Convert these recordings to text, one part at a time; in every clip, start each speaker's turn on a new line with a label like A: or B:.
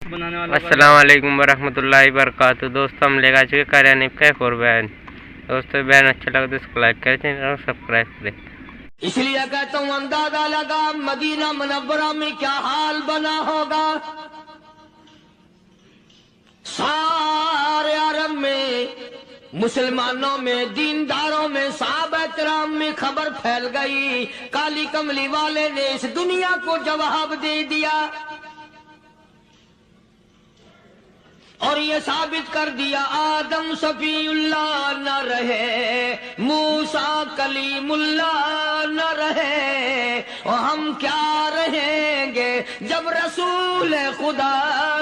A: बनाने वाला।
B: अस्सलाम वालेकुम वरहमतुल्लाहि वबरकातुहू। दोस्तों हम लेकर आ चुके कार्यान्वित का एक और बयान। दोस्तों बयान अच्छा लगा तो इसको लाइक करें, चैनल को सब्सक्राइब करें।
C: इसलिए कहता हूँ अंदाजा लगा मदीना मुनव्वरा में क्या हाल बना होगा। सारे अरब में, मुसलमानों में, दीनदारों में, सहाबा किराम में खबर फैल गई। काली कमली वाले ने इस दुनिया को जवाब दे दिया और ये साबित कर दिया आदम सफीउल्लाह न रहे, मूसा कलीमुल्लाह न रहे, और हम क्या रहेंगे जब रसूल खुदा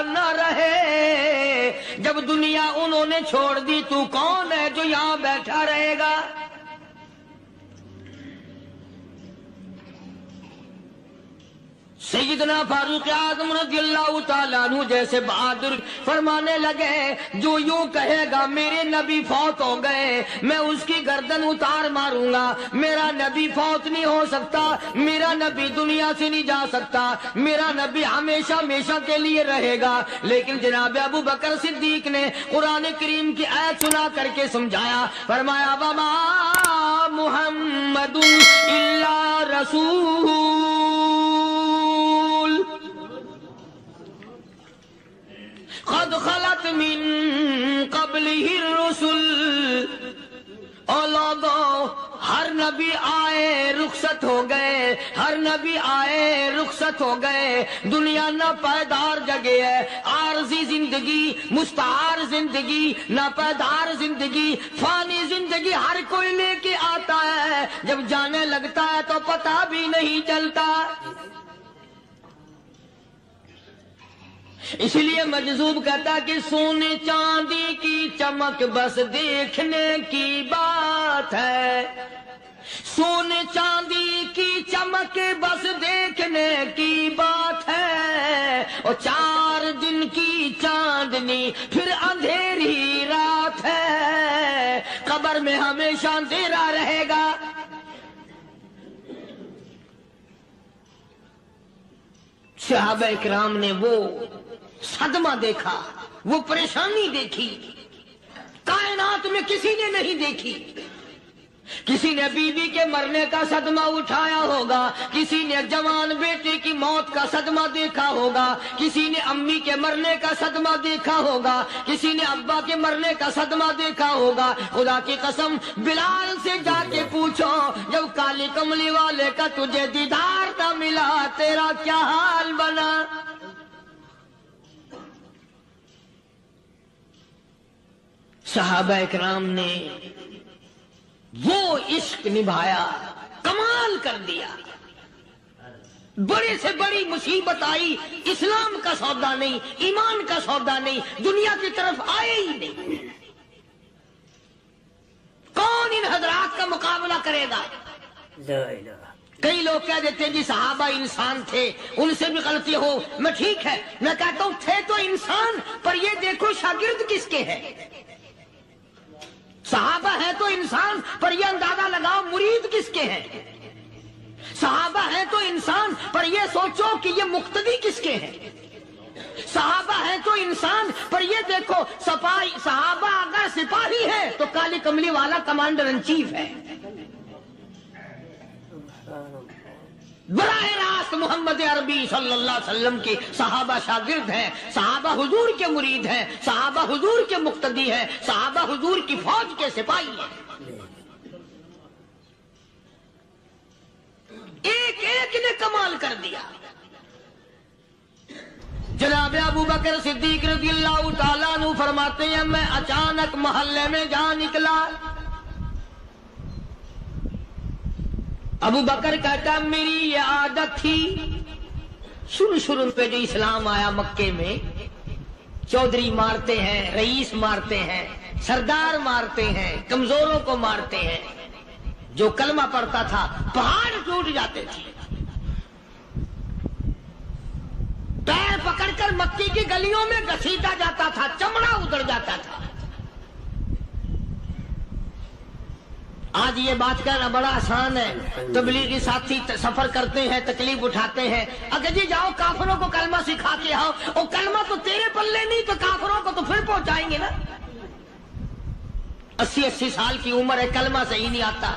C: न रहे। जब दुनिया उन्होंने छोड़ दी, तू कौन है जो यहाँ बैठा रहेगा। सैयदना फारूक आज़म रज़ियल्लाहु ताला अन्हु जैसे बहादुर फरमाने लगे, जो यूं कहेगा मेरे नबी फौत हो गए, मैं उसकी गर्दन उतार मारूंगा। मेरा नबी फौत नहीं हो सकता, मेरा नबी दुनिया से नहीं जा सकता, मेरा नबी हमेशा हमेशा के लिए रहेगा। लेकिन जनाब अबू बकर सिद्दीक ने कुरान करीम की आयत सुना करके समझाया, फरमाया वमा मुहम्मदुन इल्ला रसूल क़द ख़लत मिन क़ब्लिहि रुसूल। और लोगों, हर नबी आए रुखसत हो गए, हर नबी आए रुखसत हो गए। दुनिया ना पायदार जगह है, आरजी जिंदगी, मुस्तार जिंदगी, ना पायदार जिंदगी, फानी जिंदगी हर कोई लेके आता है। जब जाने लगता है तो पता भी नहीं चलता। इसलिए मजजूब कहता कि सोने चांदी की चमक बस देखने की बात है, सोने चांदी की चमक बस देखने की बात है। और 4 दिन की चांदनी फिर अंधेरी रात है, कब्र में हमेशा अंधेरा रहेगा। सहाबा इकराम ने वो सदमा देखा, वो परेशानी देखी, कायनात में किसी ने नहीं देखी। किसी ने बीवी के मरने का सदमा उठाया होगा, किसी ने जवान बेटे की मौत का सदमा देखा होगा, किसी ने अम्मी के मरने का सदमा देखा होगा, किसी ने अब्बा के मरने का सदमा देखा होगा। खुदा की कसम, बिलाल से जाके पूछो, जब काली कमली वाले का तुझे दीदार न मिला, तेरा क्या हाल बना। सहाबा इकराम ने वो इश्क निभाया, कमाल कर दिया। बड़े से बड़ी मुसीबत आई, इस्लाम का सौदा नहीं, ईमान का सौदा नहीं, दुनिया की तरफ आए ही नहीं। कौन इन हजरात का मुकाबला करेगा। कई लोग कह देते हैं जी सहाबा इंसान थे, उनसे भी गलती हो। मैं ठीक है, मैं कहता हूं थे तो इंसान, पर ये देखो शागिर्द किसके हैं। सहाबा है तो इंसान, पर यह अंदाजा लगाओ मुरीद किसके हैं। सहाबा है तो इंसान, पर यह सोचो कि ये मुक्तदी किसके हैं। सहाबा है तो इंसान, पर ये देखो सपाही, सहाबा अगर सिपाही है तो काली कमली वाला कमांडर इन चीफ है। बराह रास्त मोहम्मद अरबी सल्लल्लाहु अलैहि वसल्लम के सहाबा शागिर्द हैं, सहाबा हुजूर के मुरीद हैं, सहाबा हुजूर के मुक्तदी हैं, सहाबा हुजूर की फौज के सिपाही हैं। एक एक ने कमाल कर दिया। जनाब अबू बकर सिद्दीक रज़ियल्लाहु ताला अन्हु फरमाते हैं, मैं अचानक मोहल्ले में जा निकला। अबू बकर कहता मेरी ये आदत थी, शुरू पे जो इस्लाम आया मक्के में, चौधरी मारते हैं, रईस मारते हैं, सरदार मारते हैं, कमजोरों को मारते हैं। जो कलमा पढ़ता था पहाड़ टूट जाते थे। पैर पकड़कर मक्की की गलियों में घसीटा जाता था, चमड़ा उतर जाता था। आज ये बात कहना बड़ा आसान है। तबलीगी साथी सफर करते हैं, तकलीफ उठाते हैं, अगर जी जाओ काफिरों को कलमा सिखा के आओ, और कलमा तो तेरे मोहल्ले नहीं तो काफिरों को तो फिर पहुंचाएंगे ना। 80-80 साल की उम्र है, कलमा सही नहीं आता,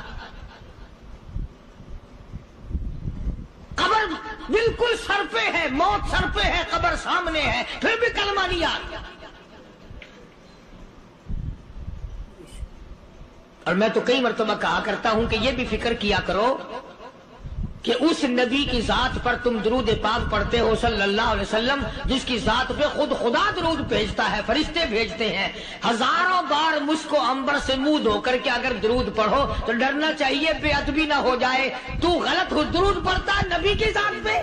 C: कब्र बिल्कुल सर पे है, मौत सर पे है, कब्र सामने है, फिर भी कलमा नहीं आता। और मैं तो कई मरतबा कहा करता हूं कि यह भी फिक्र किया करो कि उस नबी की जात पर तुम दरूद पाक पढ़ते हो सल्लल्लाहु अलैहि वसल्लम, जिसकी जात पे खुद खुदा दरूद भेजता है, फरिश्ते भेजते हैं। हजारों बार मुझको अंबर से मुंह धोकर के अगर दरूद पढ़ो तो डरना चाहिए बेअदबी ना हो जाए। तू गलत हो दरूद पढ़ता है नबी की जात पे।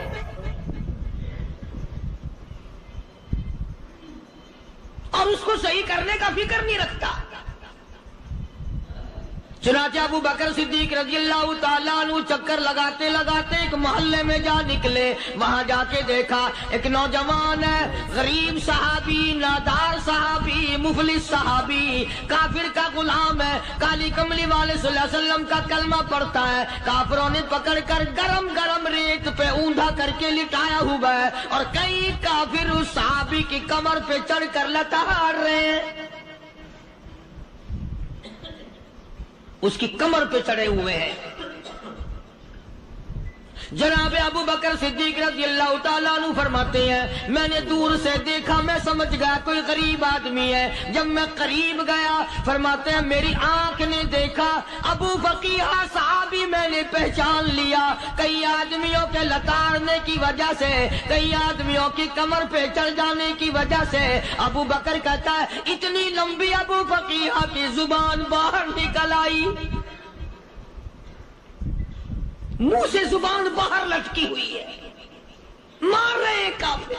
C: और उसको सही करने का फिक्र नहीं रखता। चुनाचे अबू बकर सिद्दीक रज़ियल्लाहु ताला अन्हु चक्कर लगाते लगाते एक मोहल्ले में जा निकले। वहां जाके देखा एक नौजवान है, गरीब सहाबी, नादार सहाबी, मुफलिस सहाबी, काफिर का गुलाम है, काली कमली वाले सल्लल्लाहु अलैहि वसल्लम का कलमा पढ़ता है। काफिरों ने पकड़कर गरम गरम रेत पे ऊंधा करके लिटाया हुआ है और कई काफिर उस सहाबी की कमर पे चढ़कर लताड़ रहे हैं, उसकी कमर पे चढ़े हुए हैं। जनाब अबू बकर सिद्दीक रज़ियल्लाहु ताला अन्हु फरमाते हैं, मैंने दूर से देखा, मैं समझ गया कोई गरीब आदमी है। जब मैं करीब गया, फरमाते हैं मेरी आंख ने देखा अबू फकीहा सहाबी, मैंने पहचान लिया। कई आदमियों के लताड़ने की वजह से, कई आदमियों की कमर पे चढ़ जाने की वजह से अबू बकर कहता है इतनी लंबी अबू फकीहा की जुबान बाहर निकल आई, मुंह से जुबान बाहर लटकी हुई है, मार रहे हैं काफिर।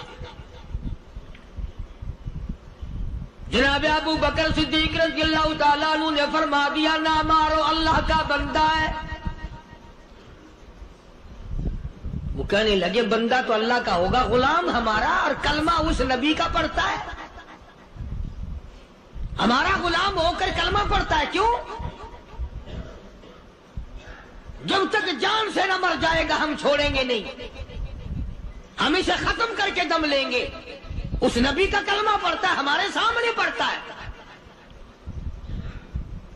C: जनाब अबू बकर सिद्दीक रज़ियल्लाहु ताला अन्हु ने फरमा दिया ना मारो, अल्लाह का बंदा है। वो कहने लगे बंदा तो अल्लाह का होगा, गुलाम हमारा, और कलमा उस नबी का पढ़ता है, हमारा गुलाम होकर कलमा पढ़ता है, क्यों? जब तक जान से न मर जाएगा हम छोड़ेंगे नहीं, हम इसे खत्म करके दम लेंगे। उस नबी का कलमा पढ़ता है, हमारे सामने पढ़ता है।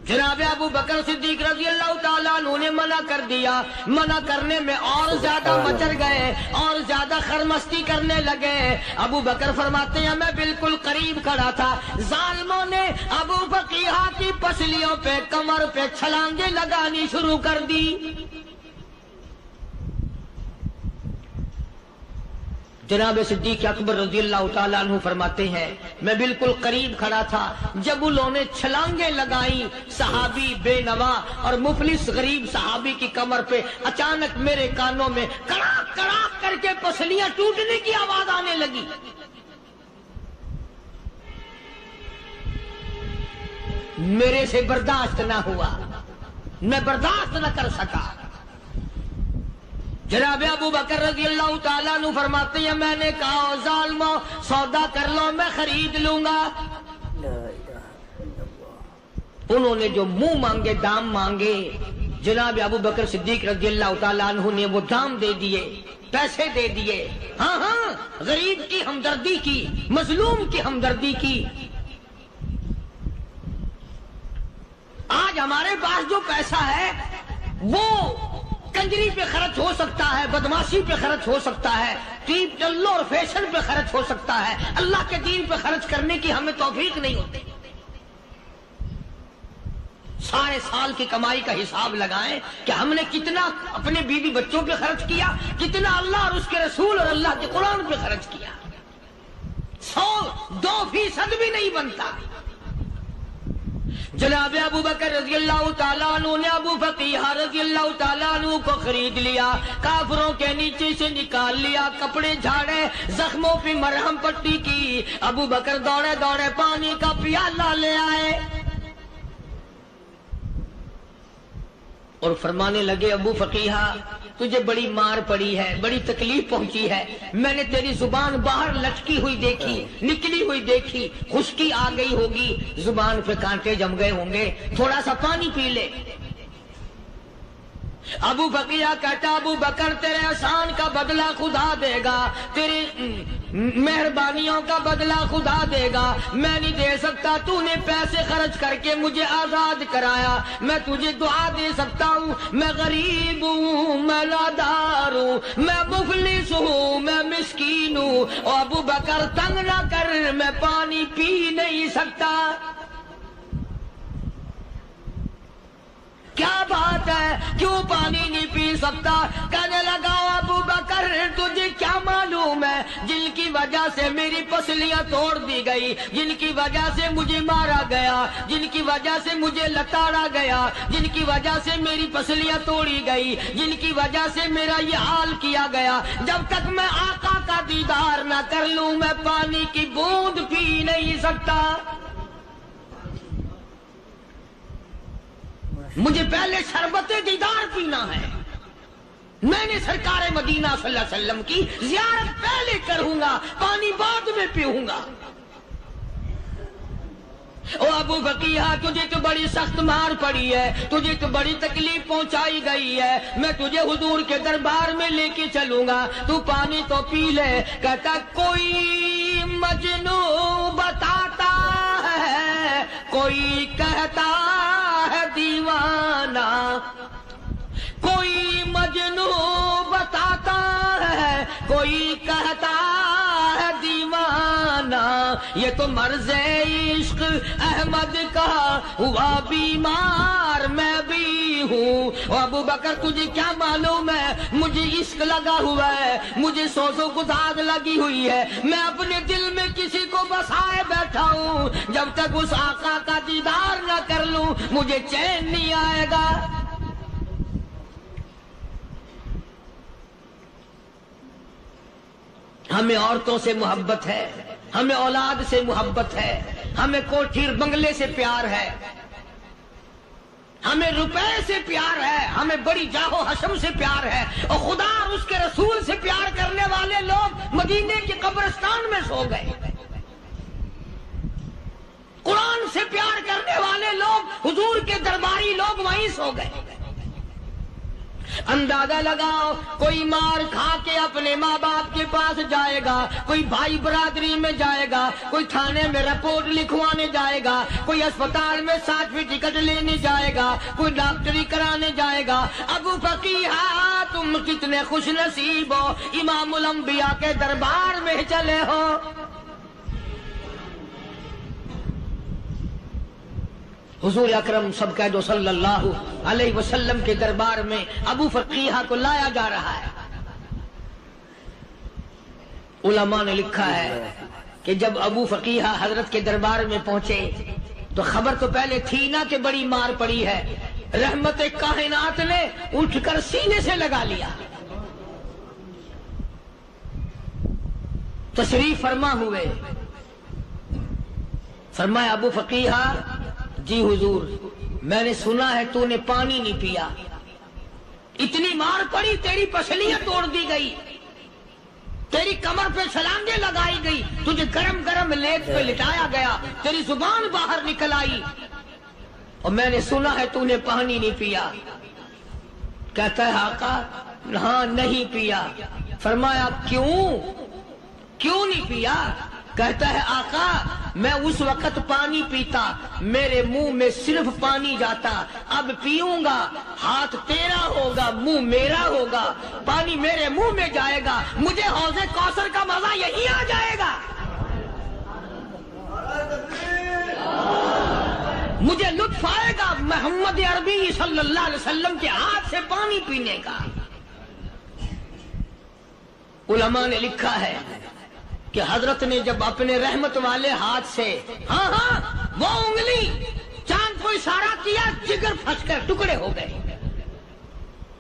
C: जनाब अबू बकर सिद्दीक रज़ियल्लाहु ताला अन्हु ने मना कर दिया। मना करने में और ज्यादा मचर गए और ज्यादा खरमस्ती करने लगे। अबू बकर फरमाते हैं मैं बिल्कुल करीब खड़ा था, जालिमों ने अबू फकीहा की पसलियों पे, कमर पे छलांगे लगानी शुरू कर दी। जनाब सिद्दीक अकबर रज़ियल्लाहु ताला अन्हु फरमाते हैं मैं बिल्कुल करीब खड़ा था, जब उन्होंने छलांगे लगाई सहाबी बेनवा और मुफलिस गरीब सहाबी की कमर पे, अचानक मेरे कानों में कड़ाक कड़ाक करके पसलियां टूटने की आवाज आने लगी। मेरे से बर्दाश्त ना हुआ, मैं बर्दाश्त न कर सका। जनाब अबू बकर रज़ियल्लाहु ताला अन्हु फरमाते हैं मैंने कहा जालिमो सौदा कर लो, मैं खरीद लूंगा। उन्होंने जो मुंह मांगे, दाम मांगे, जनाब अबू बकर सिद्दीक रज़ियल्लाहु ताला अन्हु ने वो दाम दे दिए, पैसे दे दिए। हाँ हाँ, गरीब की हमदर्दी की, मजलूम की हमदर्दी की। आज हमारे पास जो पैसा है वो कंजरी पे खर्च हो सकता है, बदमाशी पे खर्च हो सकता है, टीप टल्लो और फैशन पे खर्च हो सकता है, अल्लाह के दीन पे खर्च करने की हमें तौफीक नहीं होती। सारे साल की कमाई का हिसाब लगाएं कि हमने कितना अपने बीवी बच्चों पे खर्च किया, कितना अल्लाह और उसके रसूल और अल्लाह के कुरान पे खर्च किया। 100-2% भी नहीं बनता। जनाब अबू बकर रज़ियल्लाहु ताला अन्हु ने अबू फकीहा रज़ियल्लाहु ताला अन्हु को खरीद लिया, काफिरों के नीचे से निकाल लिया, कपड़े झाड़े, जख्मों पे मरहम पट्टी की। अबू बकर दौड़े दौड़े पानी का प्याला ले आए और फरमाने लगे अबू फकीहा तुझे बड़ी मार पड़ी है, बड़ी तकलीफ पहुंची है, मैंने तेरी जुबान बाहर लटकी हुई देखी, निकली हुई देखी, खुश्की आ गई होगी, जुबान पे कांटे जम गए होंगे, थोड़ा सा पानी पी ले। ابو بقیہ کہتا ابو بکر تیرے احسان کا بدلہ خدا دے گا، تیری مہربانیوں کا بدلہ خدا دے گا، میں نہیں دے سکتا، تو نے پیسے خرچ کر کے مجھے آزاد کرایا، میں تجھے دعا دے سکتا ہوں، میں غریب ہوں، میں لادار ہوں، میں مفلس ہوں، میں مسکین ہوں، اور ابو بکر تنگ نہ کر، میں پانی پی نہیں سکتا۔ کیا بات ہے، کیوں پانی نہیں پی سکتا؟ کہنے لگا ابو بکر تجھے کیا معلوم ہے جن کی وجہ سے میری پسلیاں توڑ دی گئی، جن کی وجہ سے مجھے مارا گیا، جن کی وجہ سے مجھے لتاڑا گیا، جن کی وجہ سے میری پسلیاں توڑی گئی، جن کی وجہ سے میرا یہ حال کیا گیا، جب تک میں آقا کا دیدار نہ کر لوں میں پانی کی بوند پی نہیں سکتا۔ مجھے پہلے شربت دیدار پینا ہے، میں نے سرکار مدینہ صلی اللہ علیہ وسلم کی زیارت پہلے کروں گا، پانی بعد میں پیوں گا۔ او ابو بقیہ تجھے تو بڑی سخت مار پڑی ہے، تجھے تو بڑی تکلیف پہنچائی گئی ہے، میں تجھے حضور کے دربار میں لے کے چلوں گا، تو پانی تو پی لے۔ کہتا کوئی مجنوں بتاتا ہے، کوئی کہتا ہے دیوانہ، کوئی مجنوں بتاتا ہے، کوئی کہتا ہے دیوانہ، یہ تو مرض عشق احمد کا ہوا بیمار میں بھی ہوں۔ ابو بکر تجھے کیا معلوم ہے مجھے عشق لگا ہوا ہے، مجھے سوزو گداز لگی ہوئی ہے، میں اپنے دل میں کسی کو بسائے بیٹھا ہوں، جب تک اس آقا کا دیدار نہ کر لوں مجھے چین نہیں آئے گا۔ ہمیں عورتوں سے محبت ہے، ہمیں اولاد سے محبت ہے، ہمیں کوٹھی بنگلے سے پیار ہے، ہمیں روپے سے پیار ہے، ہمیں بڑی جاہ و حشم سے پیار ہے، اور خدا اور اس کے رسول سے پیار کرنے والے لوگ مدینے کے قبرستان میں سو گئے، قرآن سے پیار کرنے والے لوگ حضور کے درباری لوگ وہیں سو گئے۔ اندازہ لگاؤ، کوئی مار کھا کے اپنے ماں باپ کے پاس جائے گا، کوئی بھائی برادری میں جائے گا، کوئی تھانے میں رپورٹ لکھوانے جائے گا، کوئی اسپتال میں 60ویں ٹکٹ لینے جائے گا، کوئی ڈاکٹری کرانے جائے گا۔ ابو فقیہ تم کتنے خوش نصیب ہو، امام الانبیاء کے دربار میں چلے ہو۔ حضور اکرم سب کہہ دو صلی اللہ علیہ وسلم کے دربار میں ابو فقیہ کو لایا جا رہا ہے۔ علماء نے لکھا ہے کہ جب ابو فقیہ حضرت کے دربار میں پہنچے تو خبر تو پہلے تھی نا کہ بڑی مار پڑی ہے، رحمت کائنات نے اٹھ کر سینے سے لگا لیا، تشریف فرما ہوئے، فرمایا ابو فقیہ جی حضور میں نے سنا ہے تو نے پانی نہیں پیا، اتنی مار پڑی تیری پسلیاں توڑ دی گئی، تیری کمر پہ چھلانگیں لگائی گئی، تجھے گرم گرم لیٹ پہ لٹایا گیا، تیری زبان باہر نکل آئی، اور میں نے سنا ہے تو نے پانی نہیں پیا۔ کہتا ہے آقا ہاں نہیں پیا۔ فرمایا کیوں نہیں پیا؟ کہتا ہے آقا میں اس وقت پانی پیتا میرے منہ میں صرف پانی جاتا، اب پیوں گا ہاتھ تیرا ہوگا منہ میرا ہوگا، پانی میرے منہ میں جائے گا، مجھے حوض کوثر کا مزہ یہی آ جائے گا، مجھے لطف آئے گا محمد عربی صلی اللہ علیہ وسلم کے ہاتھ سے پانی پینے کا۔ علماء نے لکھا ہے کہ حضرت نے جب اپنے رحمت والے ہاتھ سے وہ انگلی چاند کو اشارہ کیا، جگر پھنس کر ٹکڑے ہو گئے،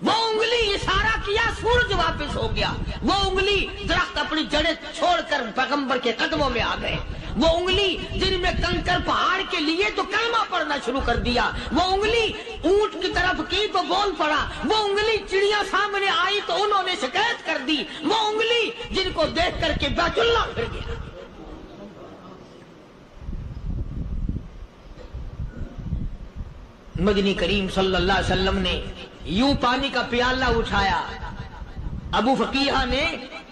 C: وہ انگلی اشارہ کیا سورج واپس ہو گیا، وہ انگلی درخت اپنی جڑیں چھوڑ کر پیغمبر کے قدموں میں آ گئے، وہ انگلی جن میں کنکر پہاڑ کے لیے تو کلمہ پڑھنا شروع کر دیا، وہ انگلی اونٹ کی طرف کی تو بول پڑا، وہ انگلی چڑیاں سامنے آئی تو انہوں نے شکایت کر دی، وہ انگلی جن کو دیکھ کر کے بیت اللہ پھر گیا۔ مدنی کریم صلی اللہ علیہ وسلم نے यूं पानी का प्याला उठाया। अबू फकीहा ने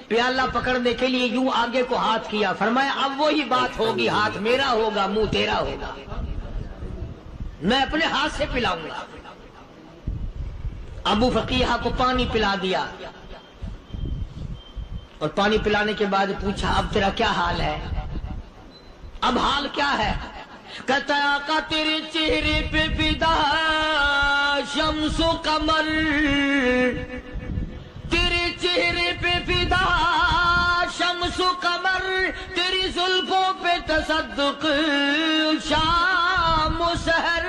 C: प्याला पकड़ने के लिए यूं आगे को हाथ किया, फरमाया अब वही बात होगी, हाथ मेरा होगा मुंह तेरा होगा, मैं अपने हाथ से पिलाऊंगा। अबू फकीहा को पानी पिला दिया और पानी पिलाने के बाद पूछा अब तेरा क्या हाल है, अब हाल क्या है? कहता आका तेरे चेहरे पे फिदा शम्सो कमर, तेरे चेहरे पे फिदा शम्सो कमर, तेरी जुल्फों पे तसद्दुक शाम सहर,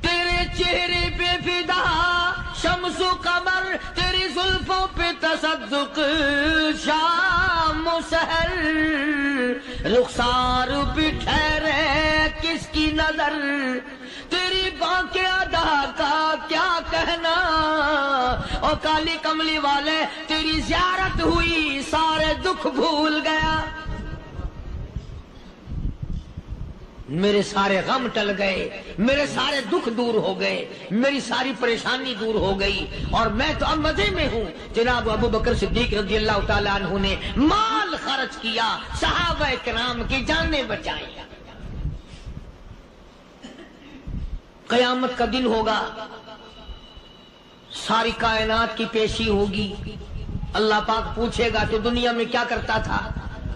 C: तेरे चेहरे पे फिदा शम्सो कमर, तेरी जुल्फों पे तसद्दुक शाम सहर, रुखसार भी ठहरे किसकी नजर, तेरी बांके अदा का क्या कहना, और काली कमली वाले तेरी ज़ियारत हुई सारे दुख भूल गया, मेरे सारे गम टल गए, मेरे सारे दुख दूर हो गए, मेरी सारी परेशानी दूर हो गई और मैं तो अब मजे में हूँ। जनाब अबू बकर सिद्दीक रज़ी अल्लाह ताला अन्हु ने माल खर्च किया, सहाबा किराम की जानें बचाई। क़यामत का दिन होगा, सारी कायनात की पेशी होगी, अल्लाह पाक पूछेगा तो दुनिया में क्या करता था?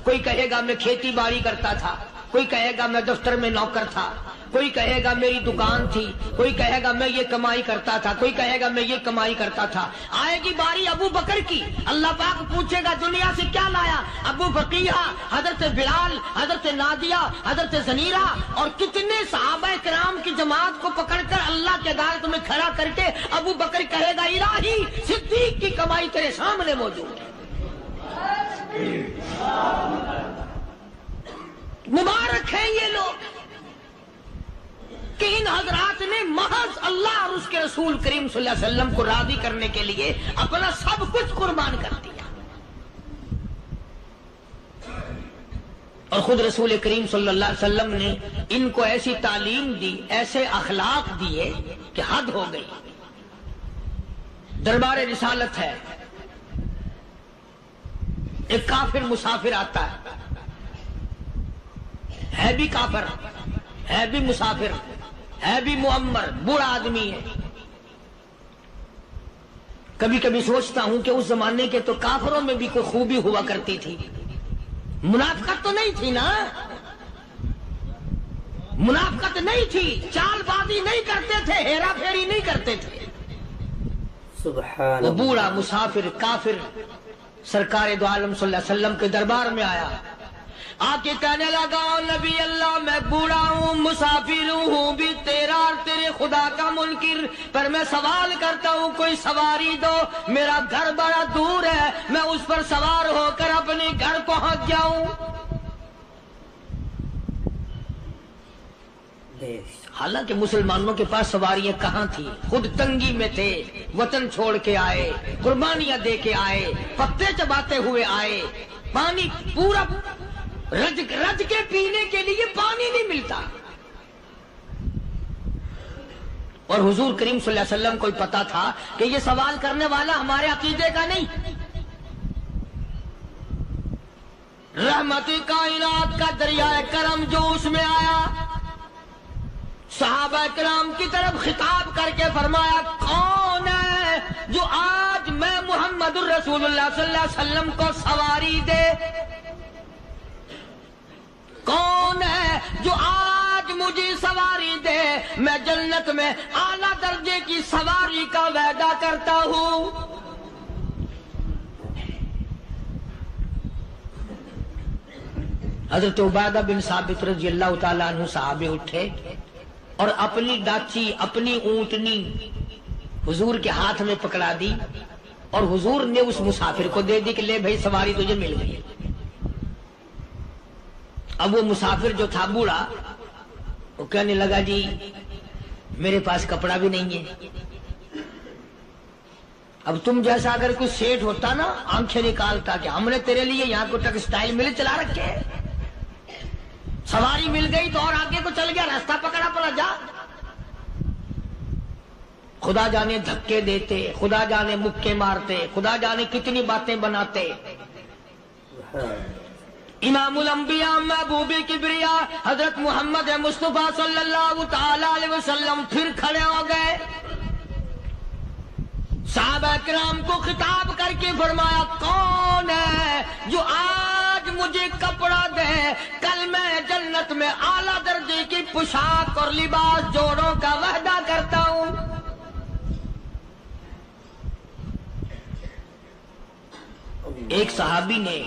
C: कोई कहेगा मैं खेती बाड़ी करता था, कोई कहेगा मैं दफ्तर में नौकर था, कोई कहेगा मेरी दुकान थी, कोई कहेगा मैं ये कमाई करता था, कोई कहेगा मैं ये कमाई करता था। आएगी बारी अबू बकर की, अल्लाह पाक पूछेगा दुनिया से क्या लाया? अबू फकीहा, हजरत बिलाल, हजरत नादिया, हजरत जनीरा और कितने सहाबा किराम की जमात को पकड़कर अल्लाह के अदालत में खड़ा करके अबू बकर कहेगा इलाही सिद्दीक की कमाई तेरे सामने मौजूद है। मुबारक है ये लोग कि इन हजरात ने महज अल्लाह और उसके रसूल करीम सल्लल्लाहु अलैहि वसल्लम को राजी करने के लिए अपना सब कुछ कुर्बान कर दिया। और खुद रसूल करीम सल्लल्लाहु अलैहि वसल्लम ने इनको ऐसी तालीम दी, ऐसे अखलाक दिए कि हद हो गई। दरबार रिसालत है, एक काफिर मुसाफिर आता है भी काफिर, है भी मुसाफिर, है भी मुअम्मर, बूढ़ा आदमी है। कभी कभी सोचता हूं कि उस जमाने के तो काफिरों में भी कोई खूबी हुआ करती थी, मुनाफिकत तो नहीं थी ना, मुनाफिकत नहीं थी, चालबाजी नहीं करते थे, हेरा फेरी नहीं करते थे।
A: सुभान
C: वो बूढ़ा मुसाफिर काफिर सरकार दो आलम सल्लल्लाहु अलैहि वसल्लम के दरबार में आया, आके कहने लगा नबी अल्लाह मैं बूढ़ा हूँ, मुसाफिर हूँ भी तेरा और तेरे खुदा का मुनकिर, पर मैं सवाल करता हूँ कोई सवारी दो, मेरा घर बड़ा दूर है, मैं उस पर सवार होकर अपने घर पहुंच जाऊं। हालांकि मुसलमानों के पास सवारियां कहाँ थी, खुद तंगी में थे, वतन छोड़ के आए, कुर्बानियां दे के आए, पत्ते चबाते हुए आए, पानी पूरा रज के पीने के लिए पानी नहीं मिलता। और हुजूर करीम सल्लल्लाहु अलैहि वसल्लम को पता था कि ये सवाल करने वाला हमारे अकीदे का नहीं, रहमत कायनात का दरिया करम जो उसमें आया, सहाबा किराम की तरफ खिताब करके फरमाया कौन है जो आज मैं मुहम्मदुर रसूलुल्लाह सल्लल्लाहु अलैहि वसल्लम को सवारी दे, कौन है जो आज मुझे सवारी दे, मैं जन्नत में आला दर्जे की सवारी का वादा करता हूं। हजरत उबादा बिन साबित रज़ी अल्लाह ताला अन्हु सहाबे उठे और अपनी डाची, अपनी ऊंटनी हुजूर के हाथ में पकड़ा दी और हुजूर ने उस मुसाफिर को दे दी कि ले भाई सवारी तुझे मिल गई। अब वो मुसाफिर जो था बूढ़ा, वो कहने लगा जी मेरे पास कपड़ा भी नहीं है। अब तुम जैसा अगर कोई सेठ होता ना, आंखें निकालता कि हमने तेरे लिए यहाँ को टेक्सटाइल मिल चला रखे है, सवारी मिल गई तो और आगे को चल गया, रास्ता पकड़ा पड़ा जा। خدا جانے دھکے دیتے، خدا جانے مکے مارتے، خدا جانے کتنی باتیں بناتے۔ امام الانبیاء محبوب کبریا حضرت محمد مصطفیٰ صلی اللہ تعالی علیہ وسلم پھر کھڑے ہو گئے، صحابہ کرام کو خطاب کر کے فرمایا کون ہے جو آج مجھے کپڑا دے، کل میں جنت میں اعلیٰ درجے کی پوشاک اور لباس جوڑوں کا وعدہ کرتا ہوں۔ ایک صحابی نے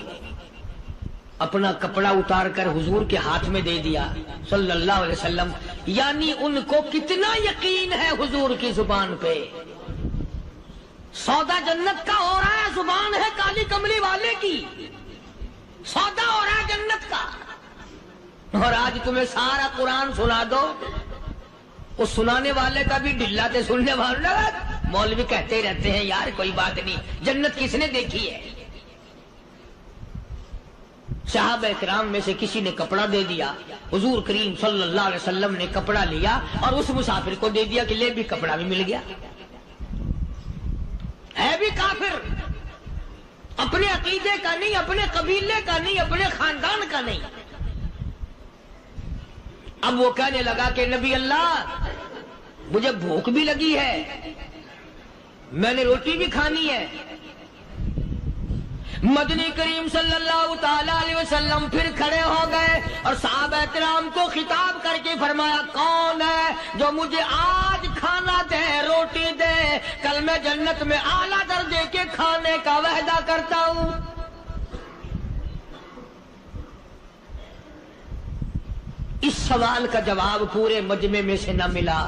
C: اپنا کپڑا اتار کر حضور کے ہاتھ میں دے دیا صلی اللہ علیہ وسلم، یعنی ان کو کتنا یقین ہے حضور کی زبان پہ۔ سودا جنت کا ہو رہا ہے، زبان ہے کالی کملی والے کی، سودا ہو رہا ہے جنت کا۔ اور آج تمہیں سارا قرآن سنا دو، اس سنانے والے کا بھی ڈھلا تے سننے والا، مولوی کہتے رہتے ہیں یار کوئی بات نہیں، جنت کس نے دیکھی ہے؟ صحابہ کرام میں سے کسی نے کپڑا دے دیا، حضور کریم صلی اللہ علیہ وسلم نے کپڑا لیا اور اس مسافر کو دے دیا کہ لے بھی کپڑا بھی مل گیا۔ ہے بھی کافر، اپنے عقیدے کا نہیں، اپنے قبیلے کا نہیں، اپنے خاندان کا نہیں۔ اب وہ کہنے لگا کہ نبی اللہ مجھے بھوک بھی لگی ہے، میں نے روٹی بھی کھانی ہے۔ مدنی کریم صلی اللہ تعالی علیہ وسلم پھر کھڑے ہو گئے اور صحابہ کرام کو خطاب کر کے فرمایا کون ہے جو مجھے آج کھانا دے، روٹی دے، کل میں جنت میں اعلیٰ درجے کے کھانے کا وعدہ کرتا ہوں۔ اس سوال کا جواب پورے مجمع میں سے نہ ملا۔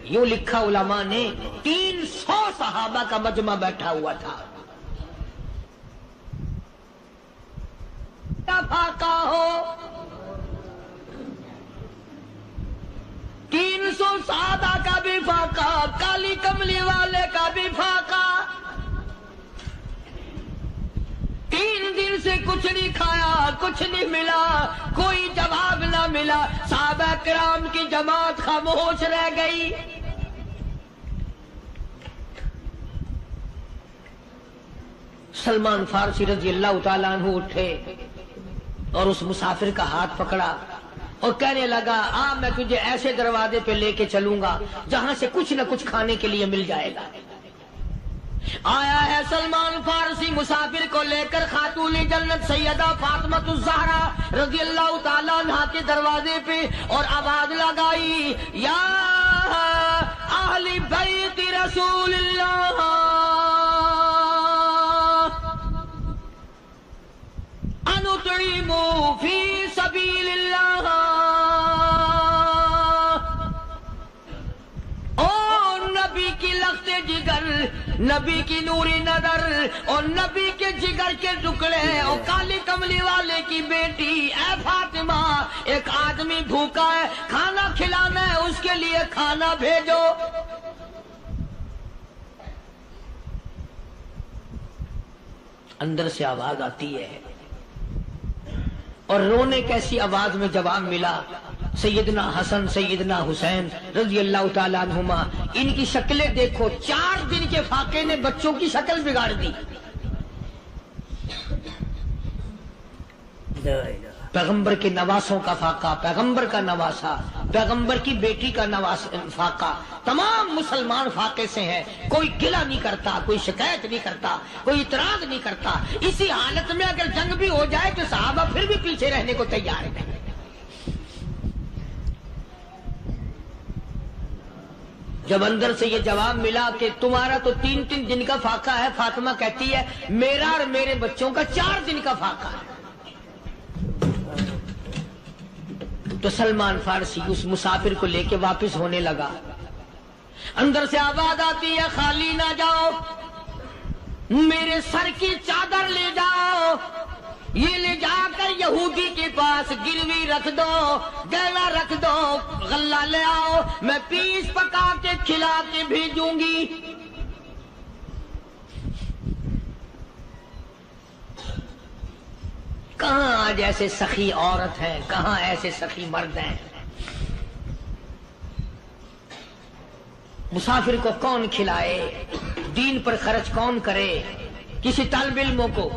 C: یوں لکھا علماء نے 300 صحابہ کا مجمع بیٹھا ہوا تھا۔ فاقہ ہو 300 صحابہ کا بھی فاقہ، کالی کملی والے کا بھی فاقہ۔ 3 دن سے کچھ نہیں کھایا، کچھ نہیں ملا، کوئی جواب نہ ملا، صحابہ کرام کی جماعت خاموش رہ گئی۔ سلمان فارسی رضی اللہ تعالیٰ عنہ اٹھے اور اس مسافر کا ہاتھ پکڑا اور کہنے لگا میں تجھے ایسے دروازے پہ لے کے چلوں گا جہاں سے کچھ نہ کچھ کھانے کے لیے مل جائے گا۔ آیا ہے سلمان فارسی مسافر کو لے کر خاتون جنت سیدہ فاطمہ الزہرا رضی اللہ تعالیٰ عنہ کے دروازے پہ اور آواز لگائی یا اہل بیت رسول اللہ انطعموا فی سبیل اللہ۔ او نبی کی لخت جگر، نبی کی نوری نظر اور نبی کے جگر کے ٹکڑے اور کالی کملی والے کی بیٹی اے فاطمہ، ایک آدمی بھوکا ہے، کھانا کھلانا ہے، اس کے لیے کھانا بھیجو۔ اندر سے آواز آتی ہے اور رونے کیسی آواز میں جواب ملا، سیدنا حسن سیدنا حسین رضی اللہ تعالیٰ عنہما، ان کی شکلیں دیکھو، 4 دن کے فاقے نے بچوں کی شکل بگاڑ دی۔ پیغمبر کے نواسوں کا فاقہ، پیغمبر کا نواسا، پیغمبر کی بیٹی کا فاقہ، تمام مسلمان فاقے سے ہیں، کوئی گلہ نہیں کرتا، کوئی شکایت نہیں کرتا، کوئی اعتراض نہیں کرتا۔ اسی حالت میں اگر جنگ بھی ہو جائے تو صحابہ پھر بھی پیچھے رہنے کو تیار ہیں۔ جب اندر سے یہ جواب ملا کہ تمہارا تو 3 دن کا فاقہ ہے، فاطمہ کہتی ہے میرا اور میرے بچوں کا 4 دن کا فاقہ ہے، تو سلمان فارسی اس مسافر کو لے کے واپس ہونے لگا۔ اندر سے آواز آتی ہے خالی نہ جاؤ، میرے سر کی چادر لے جاؤ، یہ لے جا کر یہودی کے پاس گروی رکھ دو، گہنا رکھ دو، غلہ لے آؤ، میں پیس پکا کے کھلا کے بھیجوں گی۔ کہاں آج ایسے سخی عورت ہیں، کہاں ایسے سخی مرد ہیں؟ मुसाफिर को कौन खिलाए, दीन पर खर्च कौन करे। किसी तालिब इल्मों को,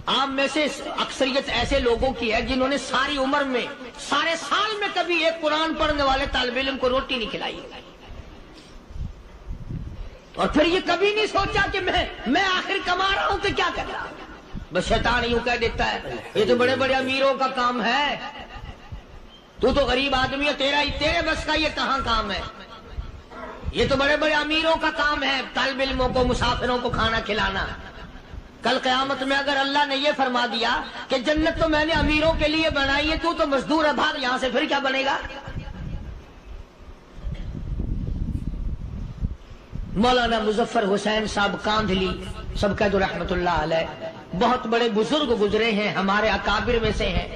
C: आप में से अक्सरियत ऐसे लोगों की है जिन्होंने सारी उम्र में, सारे साल में कभी एक कुरान पढ़ने वाले तालिब इल्म को रोटी नहीं खिलाई, और फिर ये कभी नहीं सोचा कि मैं आखिर कमा रहा हूं तो क्या कर रहा हूं। बस शैतान यूं कह देता है ये तो बड़े बड़े अमीरों का काम है, तू तो गरीब आदमी है, तेरे बस का ये कहां काम है। ये तो बड़े बड़े अमीरों का काम है तालिब इल्मों को, मुसाफिरों को खाना खिलाना। कल क़यामत में अगर अल्लाह ने ये फरमा दिया कि जन्नत तो मैंने अमीरों के लिए बनाई है, तू तो मजदूर है, भाग यहां से, फिर क्या बनेगा। मौलाना मुजफ्फर हुसैन साहब कांधली सब कह दो रहमतुल्लाह अलैह, बहुत बड़े बुजुर्ग गुजरे हैं, हमारे अकाबिर में से हैं।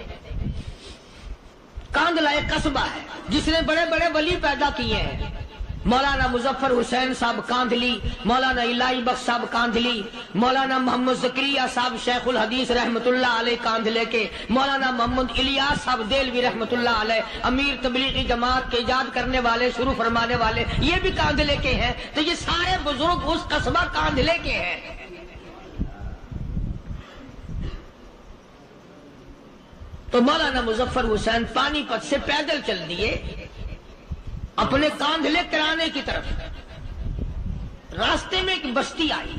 C: कांधला एक कस्बा है जिसने बड़े बड़े वली पैदा किए हैं। मौलाना मुजफ्फर हुसैन साहब कांधली, मौलाना इलाही बख्श साहब कांधली, मौलाना मोहम्मद ज़करिया साहब शेखुल हदीस रहमतुल्लाह अलैह कांधले के, मौलाना मोहम्मद इलियास साहब देलवी रहमतुल्लाह अलैह अमीर तबलीगी जमात के इजाद करने वाले, शुरू फरमाने वाले, ये भी कांधले के हैं। तो ये सारे बुजुर्ग उस कस्बा कांधले के हैं। तो मौलाना मुजफ्फर हुसैन पानीपत से पैदल चल दिए अपने कांधले कराने की तरफ। रास्ते में एक बस्ती आई,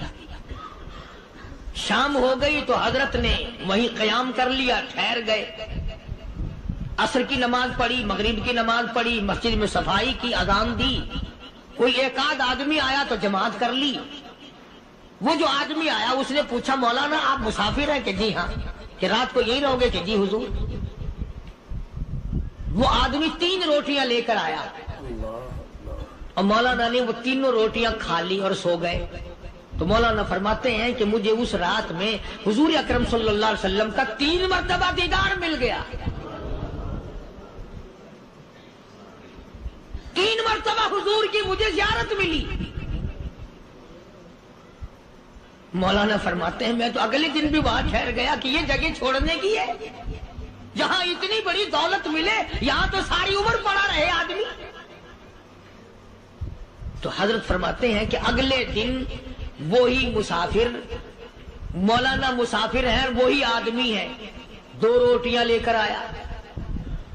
C: शाम हो गई तो हजरत ने वहीं क़याम कर लिया, ठहर गए। असर की नमाज पढ़ी, मगरिब की नमाज पढ़ी, मस्जिद में सफाई की, अज़ान दी। कोई एक आध आदमी आया तो जमात कर ली। वो जो आदमी आया उसने पूछा मौलाना आप मुसाफिर हैं कि जी हाँ, कि रात को यही रहोगे कि जी हुजूर। वो आदमी 3 रोटियां लेकर आया और मौलाना ने वो तीनों रोटियां खा ली और सो गए। तो मौलाना फरमाते हैं कि मुझे उस रात में हुजूर अकरम सल्लल्लाहु अलैहि वसल्लम का 3 मरतबा दीदार मिल गया। 3 मरतबा हुजूर की मुझे ज़ियारत मिली। मौलाना फरमाते हैं मैं तो अगले दिन भी वहां ठहर गया कि ये जगह छोड़ने की है, जहां इतनी बड़ी दौलत मिले, यहां तो सारी उम्र पड़ा रहे आदमी। तो हजरत फरमाते हैं कि अगले दिन वही मुसाफिर, मौलाना मुसाफिर है, वही आदमी है, 2 रोटियां लेकर आया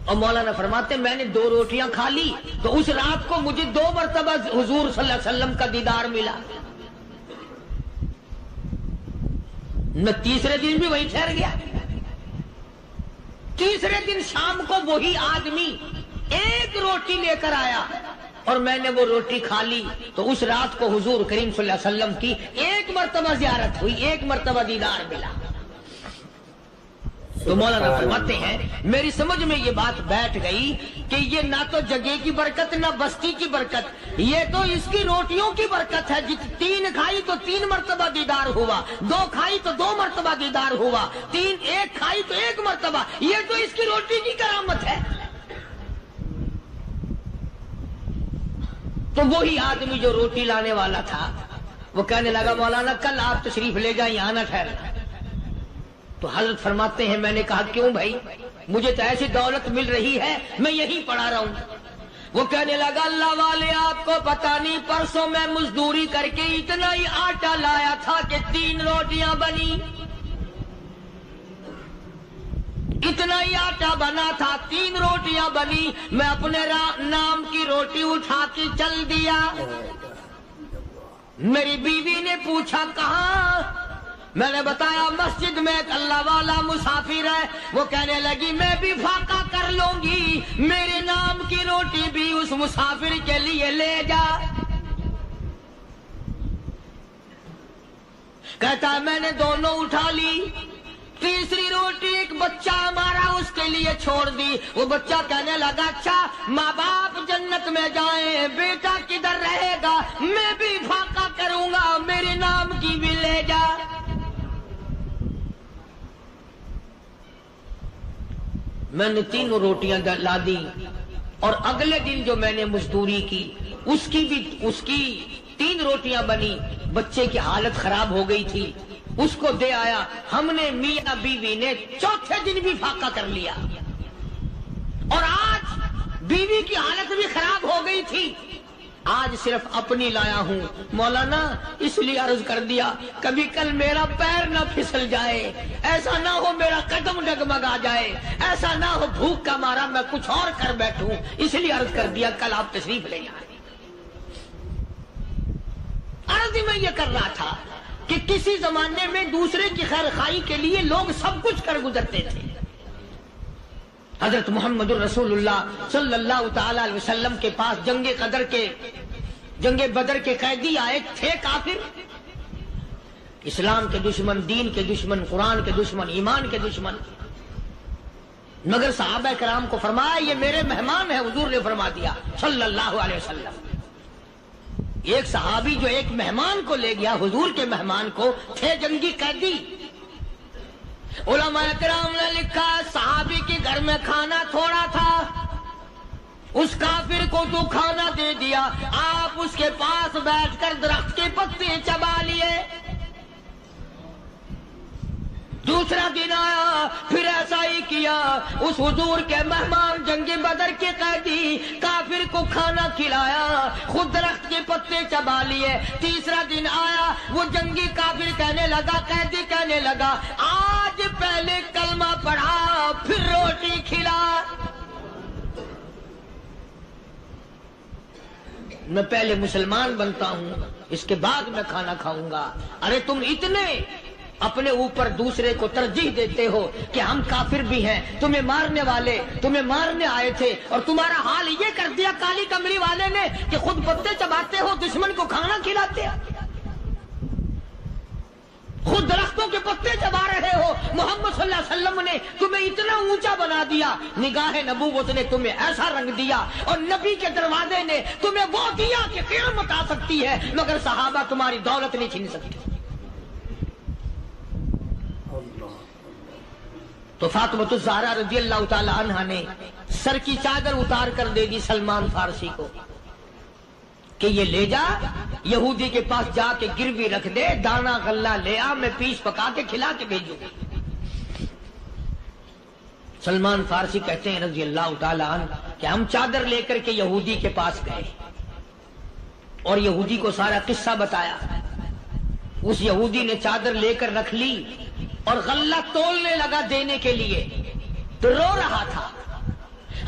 C: और मौलाना फरमाते मैंने 2 रोटियां खा ली तो उस रात को मुझे 2 मरतबा हुजूर सल्लल्लाहु अलैहि वसल्लम का दीदार मिला। मैं तीसरे दिन भी वहीं ठहर गया। तीसरे दिन शाम को वही आदमी 1 रोटी लेकर आया और मैंने वो रोटी खा ली तो उस रात को हुजूर करीम सल्लल्लाहु अलैहि वसल्लम की 1 मरतबा ज़ियारत हुई, 1 मरतबा दीदार मिला। तो मौलाना फरमाते हैं मेरी समझ में ये बात बैठ गई कि ये ना तो जगह की बरकत ना बस्ती की बरकत, ये तो इसकी रोटियों की बरकत है। 3 खाई तो 3 मरतबा दीदार हुआ, 2 खाई तो 2 मरतबा दीदार हुआ, 1 खाई तो 1 मरतबा, ये तो इसकी रोटी की करामत है। तो वही आदमी जो रोटी लाने वाला था वो कहने लगा मौलाना कल आप तशरीफ ले जाए, यहां ना ठहरना। तो हजरत फरमाते हैं मैंने कहा क्यों भाई, मुझे तो ऐसी दौलत मिल रही है मैं यहीं पड़ा रहूं। वो कहने लगा अल्लाह वाले आपको पता नहीं, परसों मैं मजदूरी करके इतना ही आटा लाया था कि 3 रोटियां बनी, इतना ही आटा बना था, 3 रोटियां बनी। मैं अपने नाम की रोटी उठा के चल दिया। मेरी बीवी ने पूछा कहाँ, मैंने बताया मस्जिद में एक अल्लाह वाला मुसाफिर है। वो कहने लगी मैं भी फाका कर लूंगी, मेरे नाम की रोटी भी उस मुसाफिर के लिए ले जा। कहता है मैंने दोनों उठा ली, तीसरी रोटी एक बच्चा हमारा उसके लिए छोड़ दी। वो बच्चा कहने लगा अच्छा माँ बाप जन्नत में जाए, बेटा किधर रहेगा, मैं भी फाका करूंगा, मेरे नाम की भी ले जा। मैंने 3 रोटियां ला दी और अगले दिन जो मैंने मजदूरी की उसकी 3 रोटियां बनी। बच्चे की हालत खराब हो गई थी, उसको दे आया। हमने मियां बीवी ने चौथे दिन भी फाका कर लिया और आज बीवी की हालत भी खराब हो गई थी। آج صرف اپنی لایا ہوں مولانا، اس لیے عرض کر دیا کبھی کل میرا پیر نہ پھسل جائے، ایسا نہ ہو میرا قدم ڈگمگا جائے، ایسا نہ ہو بھوک کا مارا میں کچھ اور کر بیٹھوں، اس لیے عرض کر دیا کل آپ تشریف لے آئے۔ عرض میں یہ کر رہا تھا کہ کسی زمانے میں دوسرے کی خیر خواہی کے لیے لوگ سب کچھ کر گزرتے تھے۔ حضرت محمد الرسول اللہ صلی اللہ تعالی علیہ وسلم کے پاس جنگ بدر کے قیدی آئے تھے، کافر، اسلام کے دشمن، دین کے دشمن، قرآن کے دشمن، ایمان کے دشمن، مگر صحابہ کرام کو فرمایا یہ میرے مہمان ہیں، حضور نے فرما دیا صلی اللہ علیہ وسلم۔ ایک صحابی جو ایک مہمان کو لے گیا، حضور کے مہمان کو، تھے جنگی قیدی۔ علماء کرام نے لکھا صحابی کے گھر میں کھانا تھوڑا تھا، اس کافر کو تو کھانا دے دیا، آپ اس کے پاس بیٹھ کر درخت کے پتے چبا لیے۔ دوسرا دن آیا پھر ایسا ہی کیا، اس حضور کے مہمان جنگ بدر کے قیدی کافر کو کھانا کھلایا، خود درخت کے پتے چبا لیے۔ تیسرا دن آیا، وہ جنگی کافر کہنے لگا، قیدی کہنے لگا آج پہلے کلمہ پڑھا پھر روٹی کھلا، میں پہلے مسلمان بنتا ہوں اس کے بعد میں کھانا کھاؤں گا۔ ارے تم اتنے اپنے اوپر دوسرے کو ترجیح دیتے ہو کہ ہم کافر بھی ہیں، تمہیں مارنے والے تمہیں مارنے آئے تھے، اور تمہارا حال یہ کر دیا کالی کملی والے نے کہ خود پتے چباتے ہو، دشمن کو کھانا کھلاتے ہو، خود درختوں کے پتے چبا رہے ہو۔ محمد صلی اللہ علیہ وسلم نے تمہیں اتنا اونچا بنا دیا، نگاہ نبوت نے تمہیں ایسا رنگ دیا، اور نبی کے دروازے نے تمہیں وہ دیا کہ قیامت آ سکتی ہے مگر صحابہ تمہاری دولت نہیں چھین سکتے۔ تو فاطمۃ الزہرا رضی اللہ تعالی عنہا نے سر کی چادر اتار کر دے دی سلمان فارسی کو کہ یہ لے جا، یہودی کے پاس جا کے گروی رکھ دے، دانا غلہ لے آ، میں پیس پکا کے کھلا کے بھیجوں۔ سلمان فارسی کہتے ہیں رضی اللہ تعالی عنہ کہ ہم چادر لے کر کے یہودی کے پاس گئے اور یہودی کو سارا قصہ بتایا۔ اس یہودی نے چادر لے کر رکھ لی اور غلہ تولنے لگا دینے کے لیے، تو رو رہا تھا۔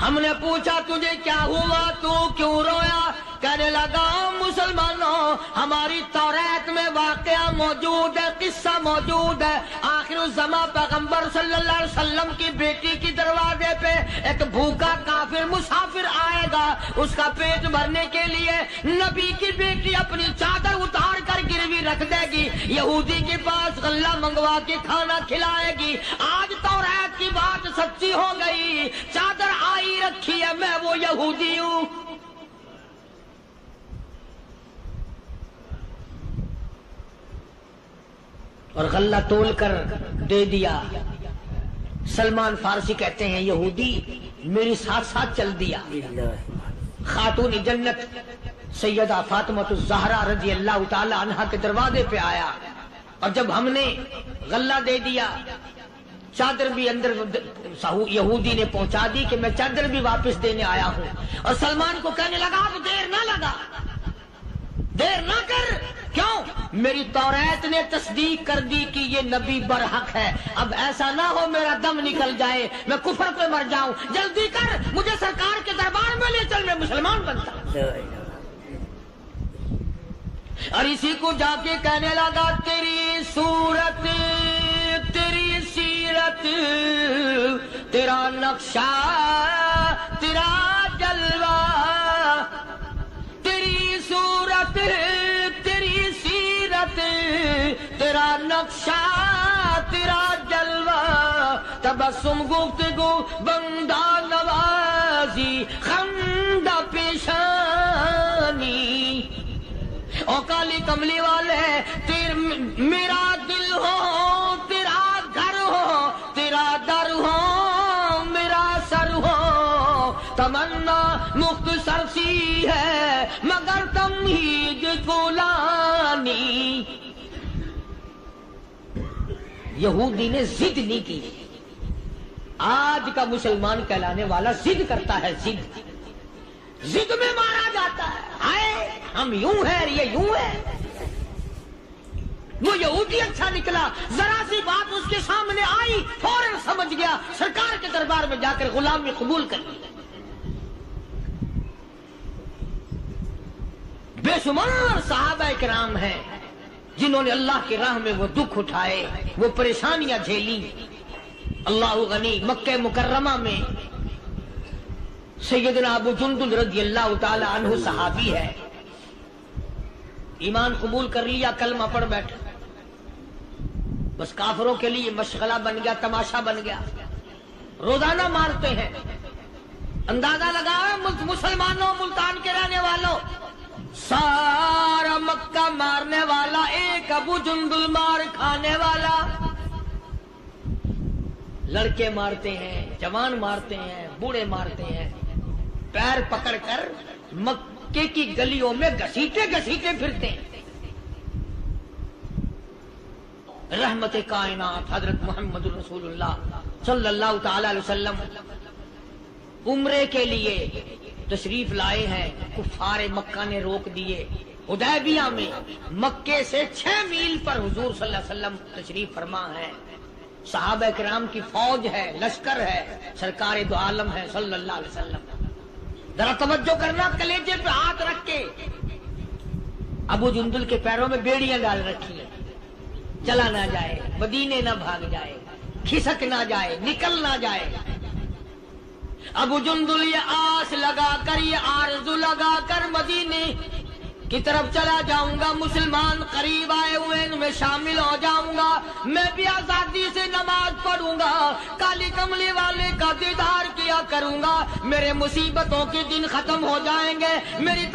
C: ہم نے پوچھا تجھے کیا ہوا، تو کیوں رویا؟ کہنے لگا مسلمانوں، ہماری توریت میں واقعہ موجود ہے، قصہ موجود ہے، آخر الزمان پیغمبر صلی اللہ علیہ وسلم کی بیٹی کی دروازے پہ ایک بھوکا کافر مسافر آئے گا، اس کا پیٹ بھرنے کے لیے نبی کی بیٹی اپنی چادر اتار کر گروی رکھ دے گی، یہودی کے پاس غلہ منگوا کے کھانا کھلائے گی۔ آج توریت کی بات سچی ہو گئی، چادر آئی رکھی ہے، میں وہ یہودی ہوں۔ اور غلہ تول کر دے دیا۔ سلمان فارسی کہتے ہیں یہودی میری ساتھ ساتھ چل دیا۔ خاتون جنت سیدہ فاطمۃ الزہرا رضی اللہ تعالی عنہا کے دروازے پہ آیا، اور جب ہم نے غلہ دے دیا، چادر بھی اندر یہودی نے پہنچا دی کہ میں چادر بھی واپس دینے آیا ہوں، اور سلمان کو کہنے لگا اب دیر نہ لگا، دیر نہ کر، کیوں؟ میری توریت نے تصدیق کر دی کہ یہ نبی برحق ہے، اب ایسا نہ ہو میرا دم نکل جائے، میں کفر پہ مر جاؤں، جلدی کر، مجھے سرکار کے دربار میں لے چل، میں مسلمان بنتا ہوں۔ اور اسی کو جا کے کہنے لگا تیری صورت، تیری سیرت، تیرا نقشہ، تیرا جلوہ، تیری صورت، تیری سیرت، تیرا نقشہ، تیرا جلوہ، تبسم گفتگو بندہ نوازی خندہ پیشانی، او کالی کملی والے میرا دل ہو، تیرا گھر ہو، تیرا در ہو، میرا سر ہو، تمنا مختصر سی ہے مگر تمہید فلانی۔ یہودی نے ضد نہیں کی۔ آج کا مسلمان کہلانے والا ضد کرتا ہے، ضد जिद में मारा जाता है, हाय हम यूं हैं और ये यूं है। वो यहूदी अच्छा निकला, जरा सी बात उसके सामने आई फौरन समझ गया, सरकार के दरबार में जाकर गुलामी कबूल कर ली। बेशुमार सहाबा किराम हैं जिन्होंने अल्लाह की राह में वो दुख उठाए, वो परेशानियां झेली। अल्लाह गनी, मक्के मुकर्रमा में सैयदना अबू जुंदुल रज़ी अल्लाह ताला अन्हु सहाबी है, ईमान कबूल कर लिया, कलमा पढ़ बैठा, बस काफरों के लिए मशगला बन गया, तमाशा बन गया। रोजाना मारते हैं, अंदाजा लगाओ मुसलमानों, मुल्तान के रहने वालों, सारा मक्का मारने वाला एक अबू जुंदुल मार खाने वाला। लड़के मारते हैं, जवान मारते हैं, बूढ़े मारते हैं, पैर पकड़कर मक्के की गलियों में घसीटे घसीटे फिरते हैं। रहमत कायनात हजरत मोहम्मद रसूलुल्लाह सल्लल्लाहु ताला अलैहि वसल्लम उम्रे के लिए तशरीफ लाए हैं, कुफारे मक्का ने रोक दिए। हुदैबिया में मक्के से 6 मील पर हुजूर सल्लल्लाहु अलैहि वसल्लम तशरीफ फरमा है, सहाबा किराम की फौज है, लश्कर है, सरकार दो आलम है सल्लल्लाहु अलैहि वसल्लम। जरा तवज्जो करना, कलेजे पे हाथ रख के। अबू जुंदुल के पैरों में बेड़ियां डाल रखी है, चला ना जाए, मदीने ना भाग जाए, खिसक ना जाए, निकल ना जाए। अबू जुंदुल ये आस लगाकर, ये आरज़ू लगाकर मदीने की तरफ चला जाऊंगा, मुसलमान करीब आए हुए इनमें शामिल हो जाऊंगा, मैं भी आजादी से नमाज पढ़ूंगा, काली कमली वाले का दीदार किया करूंगा, मेरे मुसीबतों के दिन खत्म हो जाएंगे, मेरी